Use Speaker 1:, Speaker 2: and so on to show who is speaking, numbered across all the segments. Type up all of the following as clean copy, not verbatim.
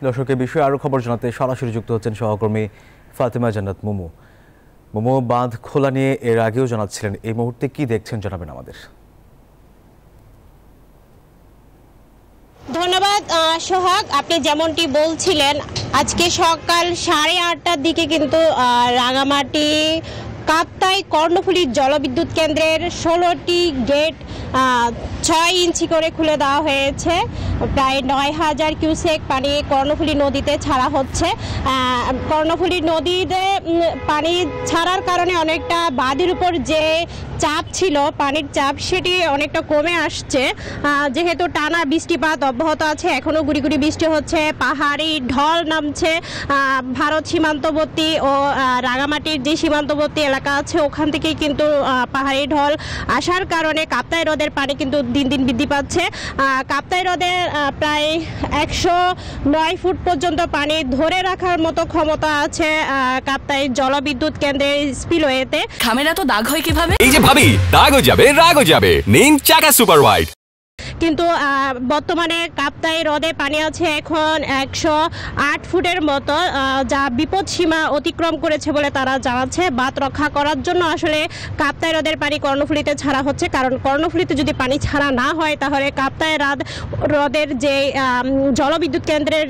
Speaker 1: দর্শকের বিষয়ে আরও খবর জানাতে সরাসরি যুক্ত হচ্ছেন সহকর্মী ফাতেমা জান্নাত মুমু। মুমু, বাঁধ খোলা নিয়ে এর আগেও জানাচ্ছিলেন, এই মুহূর্তে কি দেখছেন জানাবেন আমাদের।
Speaker 2: ধন্যবাদ সোহাগ, আপনি যেমনটি বলছিলেন আজকে সকাল 8:30টার দিকে কিন্তু রাঙামাটি কাপ্তাই কর্ণফুলী জলবিদ্যুৎ কেন্দ্রের 16টি গেট 6 ইঞ্চি করে খুলে দেওয়া হয়েছে। প্রায় 9000 কিউসেক পানি কর্ণফুলী নদীতে ছাড়া হচ্ছে। কর্ণফুলী নদীতে পানি ছাড়ার কারণে অনেকটা বাঁধের উপর যে চাপ ছিল, পানির চাপ, সেটি অনেকটা কমে আসছে। যেহেতু টানা বৃষ্টিপাত অব্যাহত আছে, এখনও গুড়ি গুড়ি বৃষ্টি হচ্ছে, পাহাড়ি ঢল নামছে। ভারত সীমান্তবর্তী ও রাঙামাটির যে সীমান্তবর্তী এলাকা আছে ওখান থেকেই কিন্তু পাহাড়ি ঢল আসার কারণে কাপ্তাই হ্রদের পানি কিন্তু দিন দিন বৃদ্ধি পাচ্ছে। কাপ্তাই হ্রদে প্রায় 109 ফুট পর্যন্ত পানি ধরে রাখার মতো ক্ষমতা আছে কাপ্তাই জলবিদ্যুৎ কেন্দ্রের স্পিলওয়েতে।
Speaker 3: খামেরা তো দাগ হয় কিভাবে?
Speaker 4: এই যে ভাবি, দাগও যাবে রাগও যাবে, নিন চাকা সুপার হোয়াইট।
Speaker 2: কিন্তু বর্তমানে কাপ্তাই হ্রদে পানি আছে এখন 108 ফুটের মতো, যা বিপদ সীমা অতিক্রম করেছে বলে তারা জানাচ্ছে। বাঁধ রক্ষা করার জন্য আসলে কাপ্তাই হ্রদের পানি কর্ণফুলীতে ছাড়া হচ্ছে, কারণ কর্ণফুলীতে যদি পানি ছাড়া না হয় তাহলে কাপ্তাই হ্রদের যে জলবিদ্যুৎ কেন্দ্রের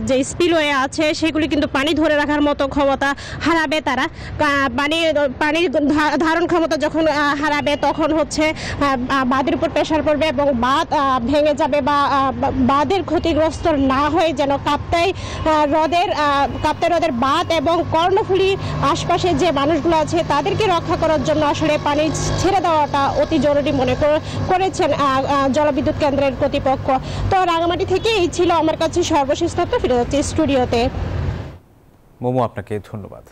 Speaker 2: যে স্পিলওয়ে আছে সেগুলি কিন্তু পানি ধরে রাখার মতো ক্ষমতা হারাবে। তারা পানির ধারণ ক্ষমতা যখন হারাবে তখন হচ্ছে বাঁধের উপর প্রেশার পড়বে এবং বাঁধ ভেঙে যাবে বা বাঁধের ক্ষতিগ্রস্ত না হয়ে যেন কাপ্তাই হ্রদের বাঁধ এবং কর্ণফুলী আশপাশে যে মানুষগুলো আছে তাদেরকে রক্ষা করার জন্য আসলে পানি ছেড়ে দেওয়াটা অতি জরুরি মনে করেছেন জলবিদ্যুৎ কেন্দ্রের কর্তৃপক্ষ। তো রাঙামাটি থেকে এই ছিল আমার কাছে সর্বশেষ তথ্য। ফিরে যাচ্ছি স্টুডিওতে।
Speaker 1: মোমো, আপনাকে ধন্যবাদ।